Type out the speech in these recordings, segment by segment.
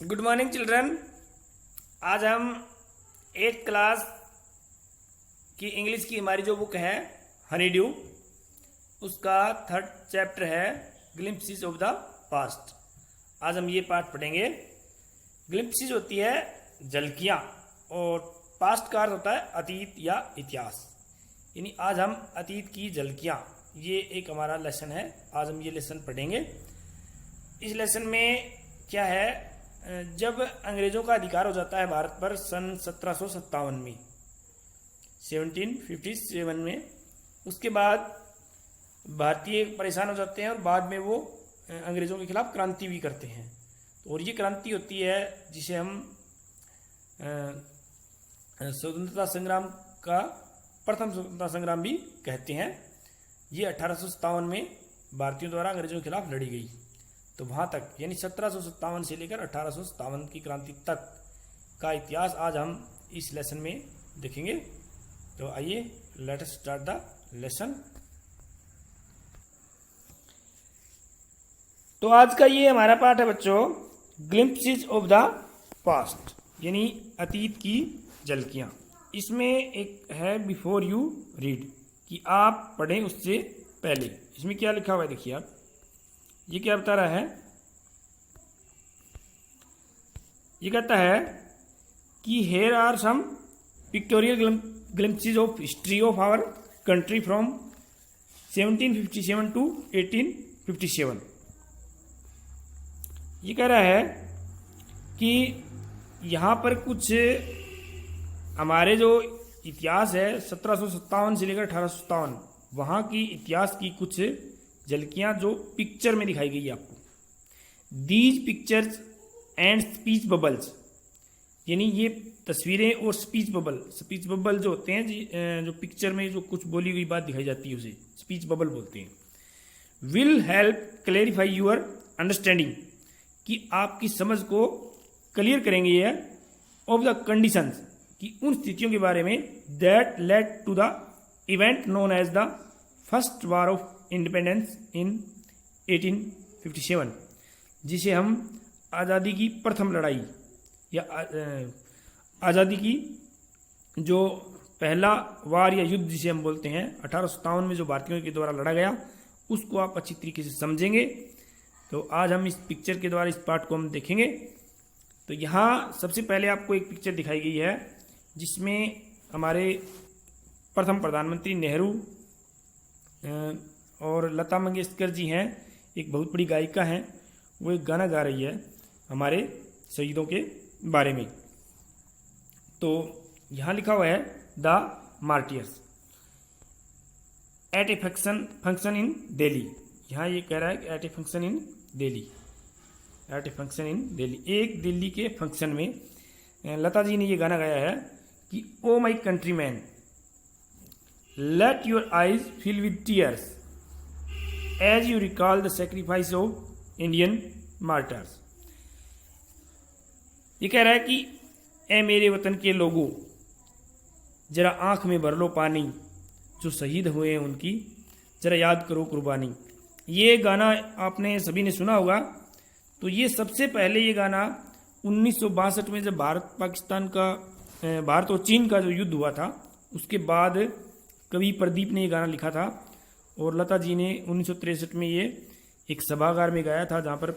Good morning children. आज हम 8th class की इंग्लिश की हमारी जो बुक है हनी ड्यू, उसका 3rd चैप्टर है ग्लिम्पसेस ऑफ द पास्ट। आज हम ये पार्ट पढ़ेंगे। ग्लिम्पसेस होती है झलकियाँ और पास्ट का अर्थ होता है अतीत या इतिहास। यानी आज हम अतीत की झलकियाँ, ये एक हमारा लेसन है। आज हम ये लेसन पढ़ेंगे। इस लेसन में क्या है, जब अंग्रेज़ों का अधिकार हो जाता है भारत पर सन 1757 में, 1757 में, उसके बाद भारतीय परेशान हो जाते हैं और बाद में वो अंग्रेज़ों के खिलाफ क्रांति भी करते हैं। और ये क्रांति होती है जिसे हम स्वतंत्रता संग्राम का प्रथम स्वतंत्रता संग्राम भी कहते हैं। ये 1857 में भारतीयों द्वारा अंग्रेज़ों के खिलाफ लड़ी गई। तो वहाँ तक यानी 1757 से लेकर 1857 की क्रांति तक का इतिहास आज हम इस लेसन में देखेंगे। तो आइए let us start the lesson. तो आज का ये हमारा पाठ है बच्चों, ग्लिम्पसेस ऑफ द पास्ट, यानी अतीत की झलकियाँ। इसमें एक है बिफोर यू रीड, कि आप पढ़ें उससे पहले। इसमें क्या लिखा हुआ है देखिए आप, ये क्या बता रहा है। ये कहता है कि here are some pictorial glimpses of history of our country from 1757 to 1857। ये कह रहा है कि यहाँ पर कुछ हमारे जो इतिहास है 1757 से लेकर 1857, वहाँ की इतिहास की कुछ झलकियाँ जो पिक्चर में दिखाई गई है आपको। These pictures and speech bubbles, यानी ये तस्वीरें और स्पीच बबल जो होते हैं, जो पिक्चर में जो कुछ बोली हुई बात दिखाई जाती है उसे स्पीच बबल बोलते हैं। Will help clarify your understanding, कि आपकी समझ को क्लियर करेंगे ये ऑफ द कंडीशंस, कि उन स्थितियों के बारे में that led to the event known as the first war of independence in 1857, जिसे हम आज़ादी की प्रथम लड़ाई या आज़ादी की जो पहला वार या युद्ध जिसे हम बोलते हैं 1857 में जो भारतीयों के द्वारा लड़ा गया, उसको आप अच्छी तरीके से समझेंगे। तो आज हम इस पिक्चर के द्वारा इस पार्ट को हम देखेंगे। तो यहाँ सबसे पहले आपको एक पिक्चर दिखाई गई है जिसमें हमारे प्रथम प्रधानमंत्री नेहरू और लता मंगेशकर जी हैं, एक बहुत बड़ी गायिका हैं, वो एक गाना गा रही है हमारे शहीदों के बारे में। तो यहाँ लिखा हुआ है the martyrs at a function in Delhi. यहाँ ये कह रहा है कि at a function in Delhi, at a function in Delhi, एक दिल्ली के फंक्शन में लता जी ने ये गाना गाया है कि O my countryman, let your eyes fill with tears as you recall the sacrifice of Indian martyrs. ये कह रहा है कि ए मेरे वतन के लोगों, जरा आंख में भर लो पानी, जो शहीद हुए हैं उनकी जरा याद करो कुर्बानी। ये गाना आपने सभी ने सुना होगा। तो ये सबसे पहले ये गाना 1962 में जब भारत और चीन का जो युद्ध हुआ था, उसके बाद कवि प्रदीप ने ये गाना लिखा था और लता जी ने 1963 में ये एक सभागार में गाया था, जहाँ पर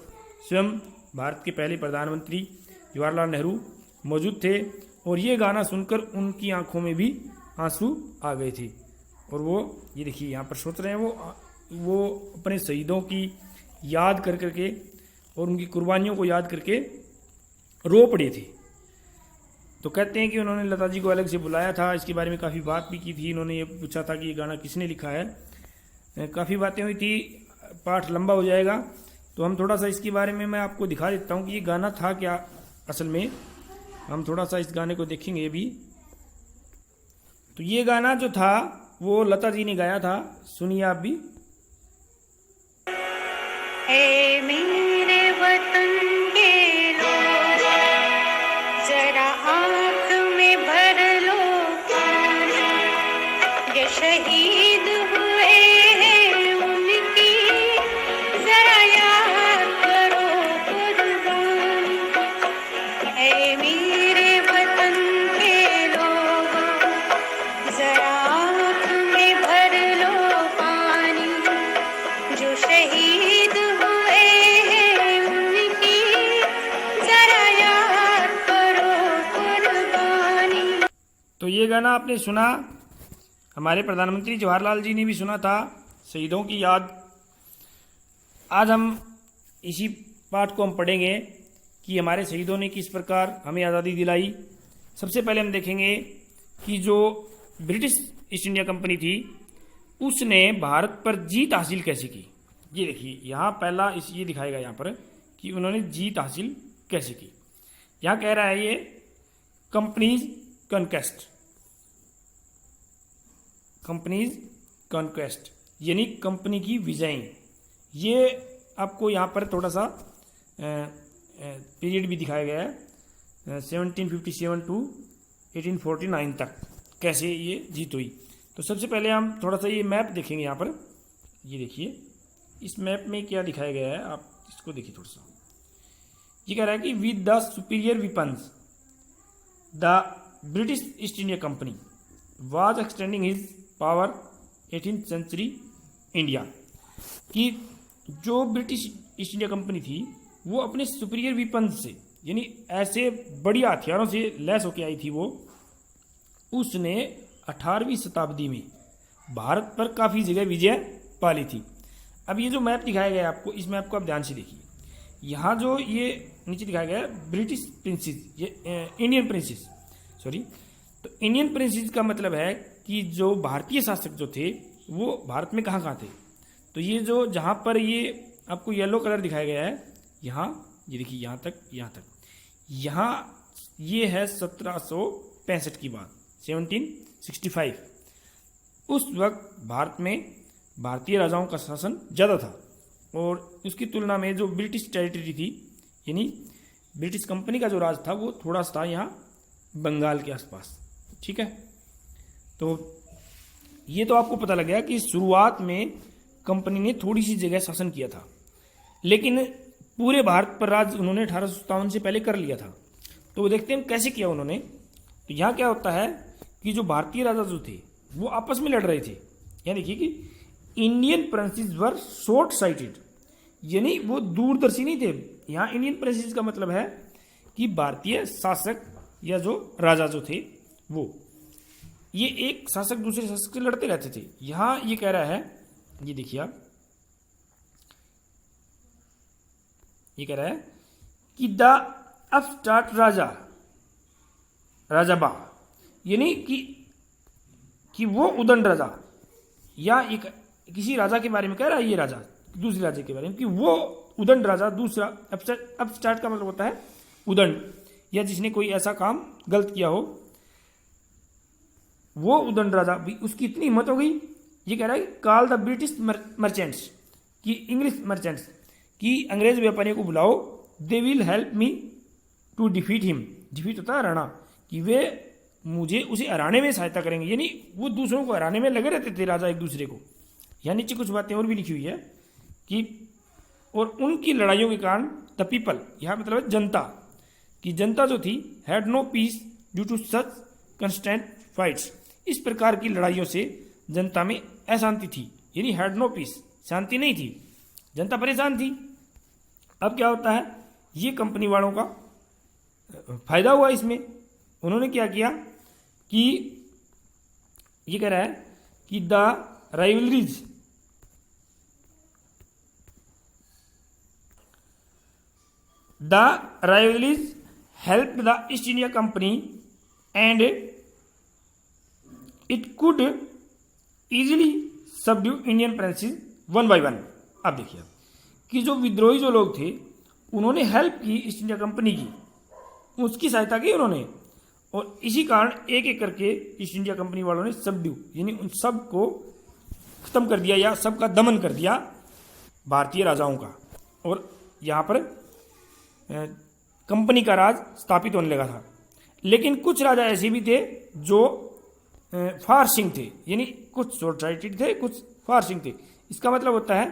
स्वयं भारत के पहले प्रधानमंत्री जवाहरलाल नेहरू मौजूद थे। और ये गाना सुनकर उनकी आंखों में भी आंसू आ गए थे। और वो ये देखिए यहाँ पर सोच रहे हैं, वो अपने शहीदों की याद कर करके और उनकी कुर्बानियों को याद करके रो पड़े थे। तो कहते हैं कि उन्होंने लता जी को अलग से बुलाया था, इसके बारे में काफ़ी बात भी की थी। इन्होंने ये पूछा था कि ये गाना किसने लिखा है, काफ़ी बातें हुई थी, पाठ लंबा हो जाएगा। तो हम थोड़ा सा इसके बारे में मैं आपको दिखा देता हूँ कि ये गाना था क्या असल में। हम थोड़ा सा इस गाने को देखेंगे भी। तो ये गाना जो था वो लता जी ने गाया था, सुनिए आप भी। हे मेरे वतन के लोग, जरा आँख में भर लो पानी, ये शहीद हुए हैं उनकी जरा याद करो कुर्बानी। ये गाना आपने सुना, हमारे प्रधानमंत्री जवाहरलाल जी ने भी सुना था, शहीदों की याद। आज हम इसी पाठ को हम पढ़ेंगे कि हमारे शहीदों ने किस प्रकार हमें आज़ादी दिलाई। सबसे पहले हम देखेंगे कि जो ब्रिटिश ईस्ट इंडिया कंपनी थी उसने भारत पर जीत हासिल कैसे की। ये देखिए यहाँ पहला ये दिखाएगा यहाँ पर कि उन्होंने जीत हासिल कैसे की। यहाँ कह रहा है ये कंपनीज कॉन्क्वेस्ट, कंपनीज कॉन्क्वेस्ट यानी कंपनी की विजय। ये आपको यहाँ पर थोड़ा सा पीरियड भी दिखाया गया है 1757 टू 1849 तक कैसे ये जीत हुई। तो सबसे पहले हम थोड़ा सा ये मैप देखेंगे। यहाँ पर ये देखिए इस मैप में क्या दिखाया गया है, आप इसको देखिए थोड़ा सा। ये कह रहा है कि with the superior weapons the British East India company was extending his power 18th century India. कि जो ब्रिटिश ईस्ट इंडिया कंपनी थी वो अपने सुपीरियर वेपन्स से यानी ऐसे बढ़िया हथियारों से लैस होकर आई थी। वो उसने 18वीं शताब्दी में भारत पर काफ़ी जगह विजय पाली थी। अब ये जो मैप दिखाया गया है आपको, इस मैप को आप ध्यान से देखिए। यहाँ जो ये नीचे दिखाया गया है ब्रिटिश प्रिंसेस, ये इंडियन प्रिंसेस, सॉरी। तो इंडियन प्रिंसेस का मतलब है कि जो भारतीय शासक जो थे वो भारत में कहाँ कहाँ थे। तो ये जो जहाँ पर ये आपको येलो कलर दिखाया गया है, यहाँ ये देखिए यहाँ तक, यहाँ ये है 1765 की बात, 1765। उस वक्त भारत में भारतीय राजाओं का शासन ज़्यादा था और उसकी तुलना में जो ब्रिटिश टेरिटरी थी यानी ब्रिटिश कंपनी का जो राज था वो थोड़ा सा था यहाँ बंगाल के आसपास। ठीक है, तो ये तो आपको पता लग गया कि शुरुआत में कंपनी ने थोड़ी सी जगह शासन किया था, लेकिन पूरे भारत पर राज उन्होंने 1857 से पहले कर लिया था। तो वो देखते हैं कैसे किया उन्होंने। तो यहाँ क्या होता है कि जो भारतीय राजा जो थे वो आपस में लड़ रहे थे। यहाँ देखिए कि इंडियन प्रिंसेस वर शॉर्ट साइटेड यानी वो दूरदर्शी नहीं थे। यहाँ इंडियन प्रिंसेस का मतलब है कि भारतीय शासक या जो राजा जो थे वो ये एक शासक दूसरे शासक से लड़ते रहते थे। यहाँ ये कह रहा है, ये देखिए आप, ये कह रहा है कि द अपस्टार्ट राजाबा यानी कि वो उदंड राजा या एक किसी राजा के बारे में कह रहा है, ये राजा दूसरे राजा के बारे में कि वो उदंड राजा दूसरा। अपस्टार्ट का मतलब होता है उदंड या जिसने कोई ऐसा काम गलत किया हो, वो उदंड राजा भी उसकी इतनी हिम्मत हो गई। ये कह रहा है कॉल द ब्रिटिश मर्चेंट्स कि इंग्लिश मर्चेंट्स कि अंग्रेज व्यापारियों को बुलाओ, they will help me to defeat him. Defeat होता है हराना, कि वे मुझे उसे हराने में सहायता करेंगे। यानी वो दूसरों को हराने में लगे रहते थे राजा एक दूसरे को। यहाँ नीचे कुछ बातें और भी लिखी हुई है कि और उनकी लड़ाइयों के कारण द पीपल, यहाँ मतलब है जनता, कि जनता जो थी had no peace due to such constant fights. इस प्रकार की लड़ाइयों से जनता में अशांति थी, यानी हैड नो पीस, शांति नहीं थी, जनता परेशान थी। अब क्या होता है, ये कंपनी वालों का फायदा हुआ इसमें। उन्होंने क्या किया कि ये कह रहा है कि the rivalries help the East India company and it could easily subdue Indian princess one by one. अब देखिए कि जो विद्रोही जो लोग थे उन्होंने हेल्प की ईस्ट इंडिया कंपनी की, उसकी सहायता की उन्होंने, और इसी कारण एक एक करके ईस्ट इंडिया कंपनी वालों ने सबड्यू यानी उन सब को खत्म कर दिया या सबका दमन कर दिया भारतीय राजाओं का। और यहाँ पर कंपनी का राज स्थापित होने लगा था। लेकिन कुछ राजा ऐसे भी थे जो फार सिंह थे, यानी कुछ शॉर्ट साइटेड थे, कुछ फार सिंह थे। इसका मतलब होता है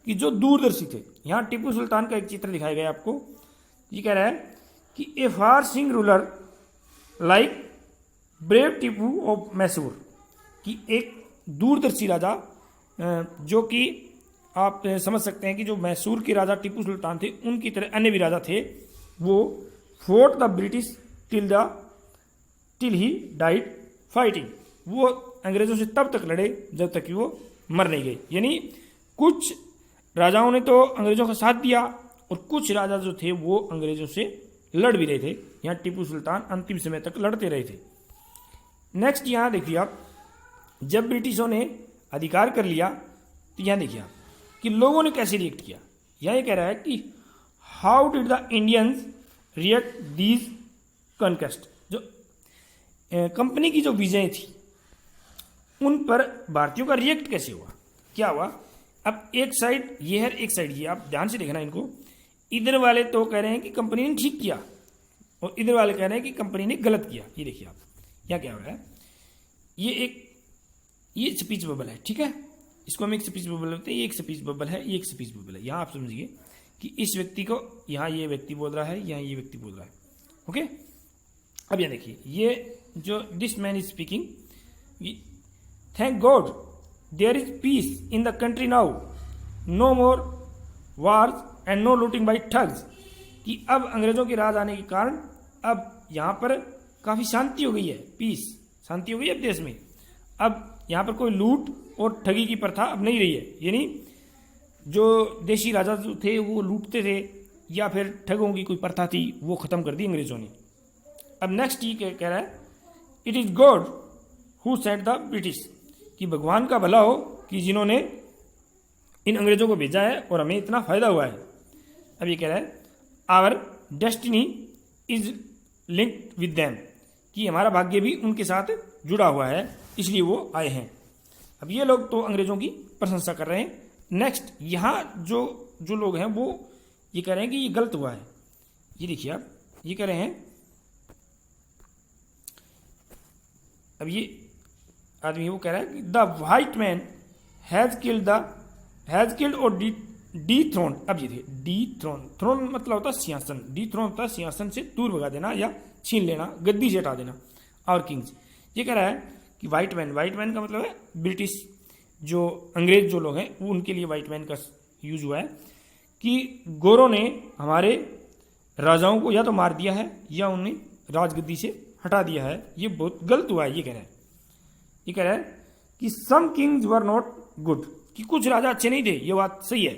कि जो दूरदर्शी थे। यहाँ टीपू सुल्तान का एक चित्र दिखाया गया आपको। ये कह रहा है कि a far seeing ruler like brave Tipu of Mysore, कि एक दूरदर्शी राजा जो कि आप समझ सकते हैं कि जो मैसूर के राजा टीपू सुल्तान थे उनकी तरह अन्य भी राजा थे, वो fort the British till he died fighting, वो अंग्रेजों से तब तक लड़े जब तक कि वो मर नहीं गए। यानी कुछ राजाओं ने तो अंग्रेजों का साथ दिया और कुछ राजा जो थे वो अंग्रेजों से लड़ भी रहे थे। यहाँ टीपू सुल्तान अंतिम समय तक लड़ते रहे थे। नेक्स्ट यहाँ देखिए आप, जब ब्रिटिशों ने अधिकार कर लिया तो यहाँ देखिए आप कि लोगों ने कैसे रिएक्ट किया। यहाँ ये कह रहा है कि how did the Indians react these conquest, जो कंपनी की जो विजय थी उन पर भारतीयों का रिएक्ट कैसे हुआ, क्या हुआ। अब एक साइड ये है, एक साइड ये, आप ध्यान से देखना इनको। इधर वाले तो कह रहे हैं कि कंपनी ने ठीक किया और इधर वाले कह रहे हैं कि कंपनी ने गलत किया। ये देखिए आप, यहाँ क्या हो रहा है, ये स्पीच बबल है, ठीक है, इसको हम एक स्पीच बबल बोलते हैं। ये एक स्पीच बबल है, ये एक स्पीच बबल है। यहाँ आप समझिए कि इस व्यक्ति को यहाँ ये व्यक्ति बोल रहा है, यहाँ ये व्यक्ति बोल रहा है, ओके। अब यहाँ देखिए, ये जो this man is speaking, thank God there is peace in the country now, no more wars and no looting by thugs, कि अब अंग्रेजों के राज आने के कारण अब यहाँ पर काफ़ी शांति हो गई है, पीस, शांति हो गई है अब देश में। अब यहाँ पर कोई लूट और ठगी की प्रथा अब नहीं रही है। यानी जो देशी राजा जो थे वो लूटते थे या फिर ठगों की कोई प्रथा थी वो ख़त्म कर दी अंग्रेजों ने। अब नेक्स्ट ये कह रहा है, it is God who sent the British, कि भगवान का भला हो कि जिन्होंने इन अंग्रेजों को भेजा है और हमें इतना फ़ायदा हुआ है। अब ये कह रहा है, our destiny is linked with them, कि हमारा भाग्य भी उनके साथ जुड़ा हुआ है, इसलिए वो आए हैं। अब ये लोग तो अंग्रेजों की प्रशंसा कर रहे हैं। नेक्स्ट यहाँ जो लोग हैं वो ये कह रहे हैं कि ये गलत हुआ है। ये देखिए आप, ये कह रहे हैं, अब ये आदमी वो कह रहा है कि the white man has killed और डी थ्रोन। अब ये देखिए, डी थ्रोन मतलब होता है सिंहासन, डी थ्रोन होता है सिंहासन से दूर भगा देना या छीन लेना, गद्दी से हटा देना। और किंग्स, ये कह रहा है कि वाइट मैन का मतलब है ब्रिटिश, जो अंग्रेज जो लोग हैं वो उनके लिए वाइट मैन का यूज हुआ है, कि गोरों ने हमारे राजाओं को या तो मार दिया है या उन्हें राजगद्दी से हटा दिया है, ये बहुत गलत हुआ है। ये कह रहा है कि सम किंग्स वर नॉट गुड, कि कुछ राजा अच्छे नहीं थे, ये बात सही है,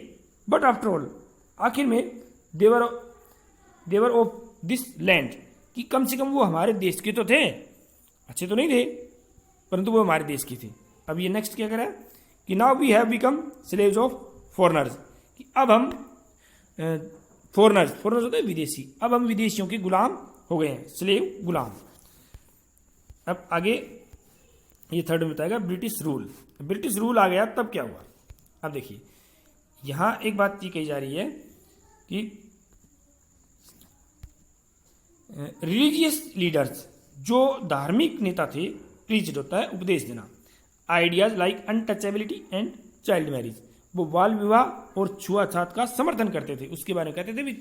बट आफ्टर ऑल आखिर में देवर ऑफ दिस लैंड, कि कम से कम वो हमारे देश के तो थे, अच्छे तो नहीं थे परंतु वो हमारे देश के थे। अब ये नेक्स्ट क्या कह रहा है कि now we have become slaves of foreigners, कि अब हम फॉरेनर्स होते हैं विदेशी, अब हम विदेशियों के गुलाम हो गए हैं, स्लेव गुलाम। अब आगे ये थर्ड में बताएगा ब्रिटिश रूल आ गया, तब क्या हुआ। अब देखिए यहाँ एक बात ये कही जा रही है कि रिलीजियस लीडर्स, जो धार्मिक नेता थे, प्रीच होता है उपदेश देना, ideas like untouchability and child marriage, वो बाल विवाह और छुआछूत का समर्थन करते थे, उसके बारे में कहते थे भी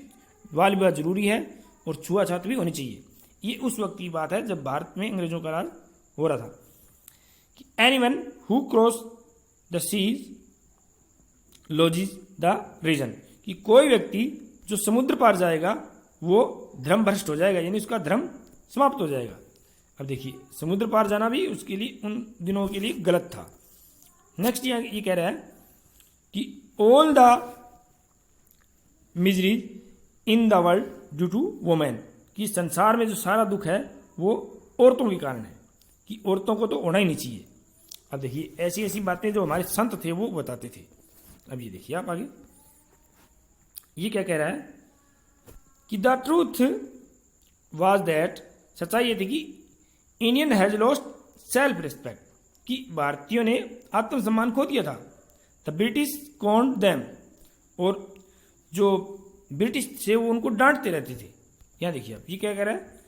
बाल विवाह जरूरी है और छुआछूत भी होनी चाहिए। ये उस वक्त की बात है जब भारत में अंग्रेजों का राज हो रहा था। कि anyone who cross the seas loses the religion, कि कोई व्यक्ति जो समुद्र पार जाएगा वो धर्म भ्रष्ट हो जाएगा, यानी उसका धर्म समाप्त हो जाएगा। अब देखिए समुद्र पार जाना भी उसके लिए उन दिनों के लिए गलत था। नेक्स्ट ये कह रहा है कि all the miseries in the world due to women, कि संसार में जो सारा दुख है वो औरतों के कारण है, कि औरतों को तो होना ही नहीं चाहिए। अब देखिए ऐसी ऐसी बातें जो हमारे संत थे वो बताते थे। अब ये देखिए आप आगे, ये क्या कह रहा है कि द ट्रूथ वाज दैट, सच्चाई ये थी कि Indian has lost self respect, कि भारतीयों ने आत्मसम्मान खो दिया था। द ब्रिटिश कॉन्ड देम, और जो ब्रिटिश थे वो उनको डांटते रहते थे। यहाँ देखिए आप, ये क्या कह रहा है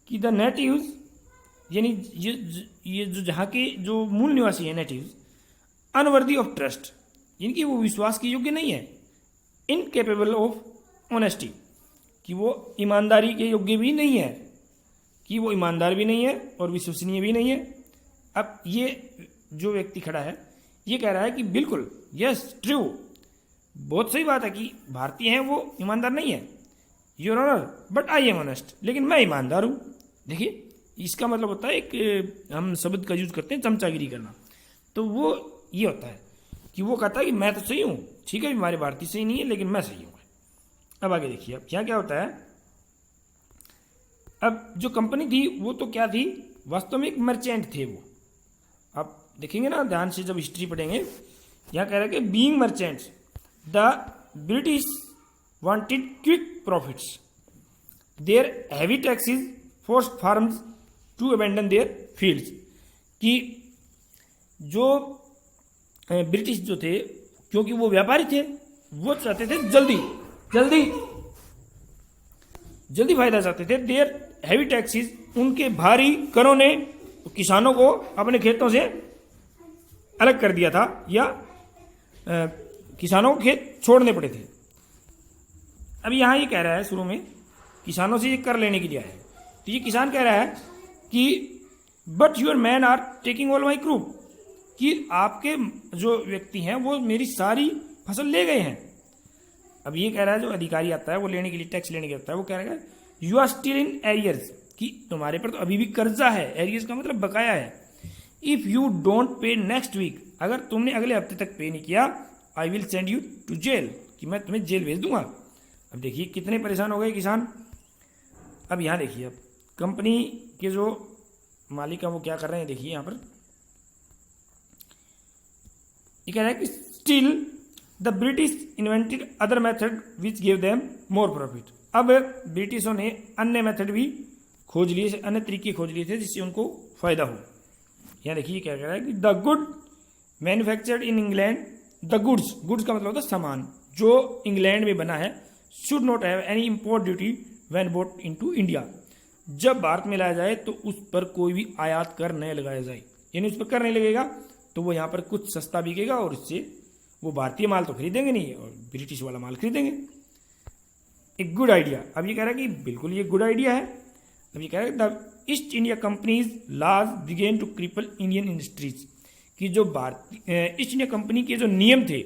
कि द नेटिव्स, यानी ये जो जहाँ के जो मूल निवासी हैं नेटिव्स, अनवर्दी ऑफ ट्रस्ट, इनकी वो विश्वास के योग्य नहीं है, इनकेपेबल ऑफ ऑनेस्टी, कि वो ईमानदारी के योग्य भी नहीं है, कि वो ईमानदार भी नहीं है और विश्वसनीय भी नहीं है। अब ये जो व्यक्ति खड़ा है ये कह रहा है कि बिल्कुल यस ट्रू, बहुत सही बात है कि भारतीय हैं वो ईमानदार नहीं है, your honour, but I am honest, लेकिन मैं ईमानदार हूँ। देखिए इसका मतलब होता है एक हम शब्द का यूज करते हैं चमचागिरी करना। तो वो ये होता है कि वो कहता है कि मैं तो सही हूँ, ठीक है हमारे भारतीय सही नहीं है लेकिन मैं सही हूँ। अब आगे देखिए, अब क्या क्या होता है। अब जो कंपनी थी वो तो क्या थी, वास्तव में एक मर्चेंट थे वो। आप देखेंगे ना ध्यान से जब हिस्ट्री पढ़ेंगे, यहाँ कह रहा है कि being merchants the British wanted quick profits, their heavy taxes forced farms to abandon their fields. कि जो ब्रिटिश जो थे, क्योंकि वो व्यापारी थे, वो चाहते थे जल्दी जल्दी जल्दी फायदा चाहते थे। देयर हैवी टैक्सेस, उनके भारी करों ने किसानों को अपने खेतों से अलग कर दिया था, या किसानों को खेत छोड़ने पड़े थे। अब यहाँ ये कह रहा है शुरू में किसानों से ये कर लेने के लिए आया है। तो ये किसान कह रहा है कि but your man are taking all my crop, कि आपके जो व्यक्ति हैं वो मेरी सारी फसल ले गए हैं। अब ये कह रहा है जो अधिकारी आता है वो लेने के लिए, टैक्स लेने के लिए आता है, वो कह रहा है you are still in arrears, कि तुम्हारे पर तो अभी भी कर्जा है। एरियर्स का मतलब बकाया है। If you don't pay next week, अगर तुमने अगले हफ्ते तक पे नहीं किया, I will send you to jail, कि मैं तुम्हें जेल भेज दूंगा। अब देखिए कितने परेशान हो गए किसान। अब यहाँ देखिए, अब कंपनी के जो मालिक है वो क्या कर रहे हैं, देखिए यहाँ पर ये कह रहा है कि still the British invented other method which give them more profit. अब ब्रिटिशों ने अन्य मेथड भी खोज लिए, अन्य तरीके खोज लिए थे जिससे उनको फायदा हो। यहाँ देखिए क्या कह रहा है कि the good manufactured in England, the goods, goods का मतलब होता है सामान, जो इंग्लैंड में बना है, should not have any import duty when boat into India. जब भारत में लाया जाए तो उस पर कोई भी आयात कर न लगाया जाए, यानी उस पर कर नहीं लगेगा तो वो यहाँ पर कुछ सस्ता बिकेगा और इससे वो भारतीय माल तो खरीदेंगे नहीं और ब्रिटिश वाला माल खरीदेंगे। एक गुड आइडिया। अब ये कह रहा है कि बिल्कुल ये गुड आइडिया है। अब ये कह रहा है the East India company's laws begin to cripple Indian industries, कि जो भारतीय ईस्ट इंडिया कंपनी के जो नियम थे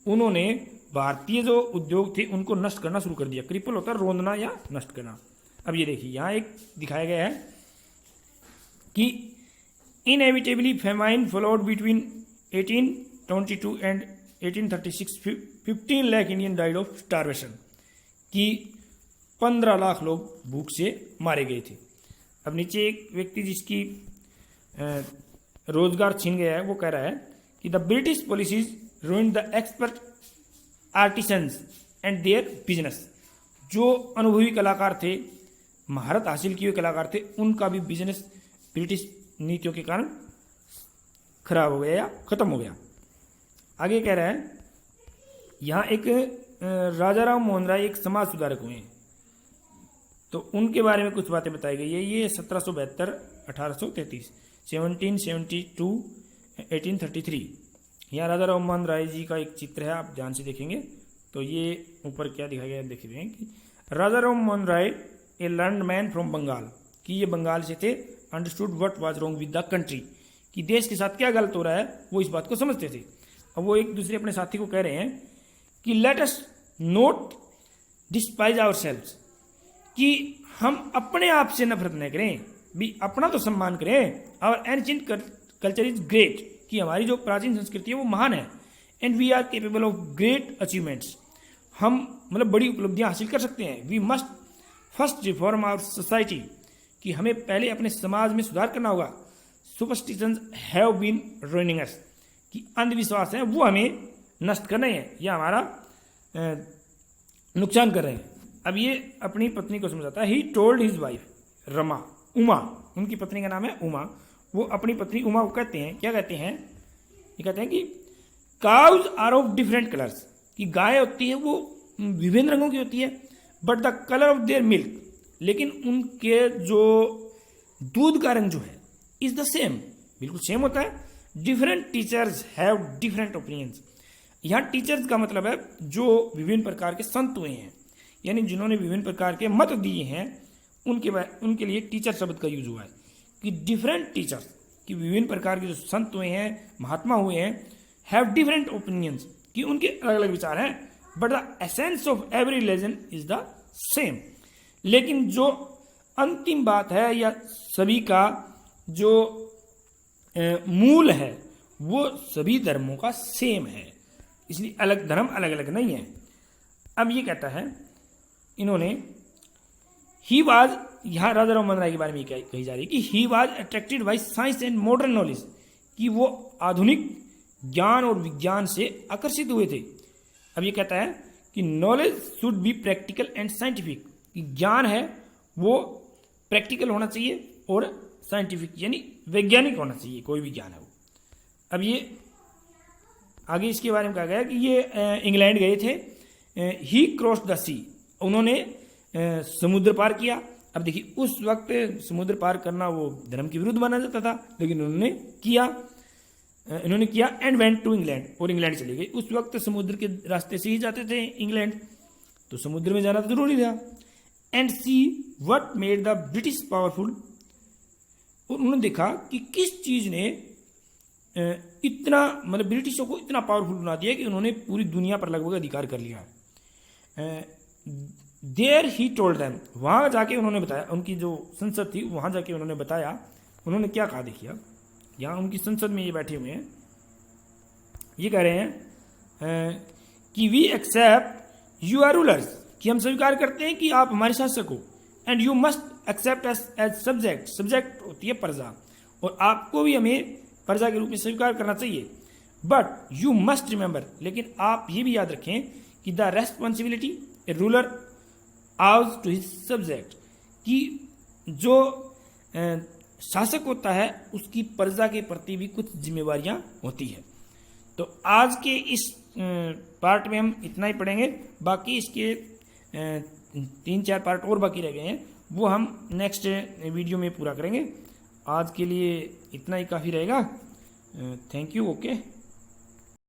उन्होंने भारतीय जो उद्योग थे उनको नष्ट करना शुरू कर दिया। क्रिपल होता है रोंदना या नष्ट करना। अब ये देखिए यहाँ एक दिखाया गया है कि inevitably famine followed between 1822 and 1836 15 lakh Indian died of starvation, कि 15 लाख लोग भूख से मारे गए थे। अब नीचे एक व्यक्ति जिसकी रोजगार छीन गया है वो कह रहा है कि the British policies ruined the expert artisans and their business. जो अनुभवी कलाकार थे, महारत हासिल किए हुए कलाकार थे, उनका भी बिजनेस ब्रिटिश नीतियों के कारण खराब हो गया या खत्म हो गया। आगे कह रहा है यहाँ एक राजा राम मोहन राय एक समाज सुधारक हुए हैं, तो उनके बारे में कुछ बातें बताई गई है। ये 1772 1833 1772 1833। यहाँ राजा राम मोहन राय जी का एक चित्र है, आप ध्यान से देखेंगे तो ये ऊपर क्या दिखाया गया है देख रहे हैं कि राजा राम मोहन राय ए लर्नड मैन फ्रॉम बंगाल, कि ये बंगाल से थे। Understood what was wrong with the country, कि देश के साथ क्या गलत हो रहा है वो इस बात को समझते थे। अब वो एक दूसरे अपने साथी को कह रहे हैं कि let us not despise ourselves, कि हम अपने आप से नफरत न करें, भी अपना तो सम्मान करें। Our ancient culture is great, कि हमारी जो प्राचीन संस्कृति है वो महान है। And we are capable of great achievements, हम मतलब बड़ी उपलब्धियां हासिल कर सकते हैं। We must first reform our society, कि हमें पहले अपने समाज में सुधार करना होगा। Superstitions have been ruining us, कि अंधविश्वास है वो हमें नष्ट कर रहे हैं या हमारा नुकसान कर रहे हैं। अब ये अपनी पत्नी को समझाता है। He told his wife Rama, Uma, उनकी पत्नी का नाम है उमा। वो अपनी पत्नी उमा को कहते हैं, क्या कहते हैं, ये कहते हैं कि cows are of different colours, कि गाय होती है वो विभिन्न रंगों की होती है, but the colour of their milk, लेकिन उनके जो दूध का रंग जो है इज द सेम, बिल्कुल सेम होता है। Different teachers have different opinions. यहाँ टीचर्स का मतलब है जो विभिन्न प्रकार के संत हुए हैं, यानी जिन्होंने विभिन्न प्रकार के मत दिए हैं, उनके लिए टीचर शब्द का यूज हुआ है। कि डिफरेंट टीचर्स, कि विभिन्न प्रकार के जो संत हुए हैं, महात्मा हुए हैं, हैव डिफरेंट ओपिनियंस, कि उनके अलग अलग विचार हैं, but the essence of every religion is the same. लेकिन जो अंतिम बात है, या सभी का जो मूल है वो सभी धर्मों का सेम है, इसलिए अलग धर्म अलग अलग नहीं है। अब ये कहता है इन्होंने, ही वाज, यहाँ राजा राममोहन राय के बारे में कही जा रही है कि he was attracted by science and modern knowledge, कि वो आधुनिक ज्ञान और विज्ञान से आकर्षित हुए थे। अब ये कहता है कि knowledge should be practical and scientific, कि ज्ञान है वो प्रैक्टिकल होना चाहिए और साइंटिफिक यानी वैज्ञानिक होना चाहिए, कोई भी ज्ञान है वो। अब ये आगे इसके बारे में कहा गया कि ये इंग्लैंड गए थे, ही क्रॉस द सी, उन्होंने समुद्र पार किया। अब देखिए उस वक्त समुद्र पार करना वो धर्म के विरुद्ध माना जाता था, लेकिन इन्होंने किया एंड वेंट टू इंग्लैंड, और इंग्लैंड चले गए। उस वक्त समुद्र के रास्ते से ही जाते थे इंग्लैंड, तो समुद्र में जाना तो जरूरी था। And see what made the British powerful, और उन्होंने देखा कि किस चीज ने इतना, मतलब ब्रिटिशों को इतना पावरफुल बना दिया कि उन्होंने पूरी दुनिया पर लगभग अधिकार कर लिया है। देयर ही टोल्ड देम, वहां जाके उन्होंने बताया, उनकी जो संसद थी वहां जाके उन्होंने बताया, उन्होंने क्या कहा देखिए। अब यहाँ उनकी संसद में ये बैठे हुए हैं, ये कह रहे हैं कि we accept you are rulers, कि हम स्वीकार करते हैं कि आप हमारे शासक हो। And you must accept as subject, subject होती है प्रजा, और आपको भी हमें प्रजा के रूप में स्वीकार करना चाहिए। बट यू मस्ट रिमेंबर, लेकिन आप ये भी याद रखें कि the responsibility a ruler owes to his subject, कि जो शासक होता है उसकी प्रजा के प्रति भी कुछ जिम्मेवारियां होती है। तो आज के इस पार्ट में हम इतना ही पढ़ेंगे, बाकी इसके 3-4 पार्ट और बाकी रह गए हैं, वो हम नेक्स्ट वीडियो में पूरा करेंगे। आज के लिए इतना ही काफ़ी रहेगा। Thank you. ओके।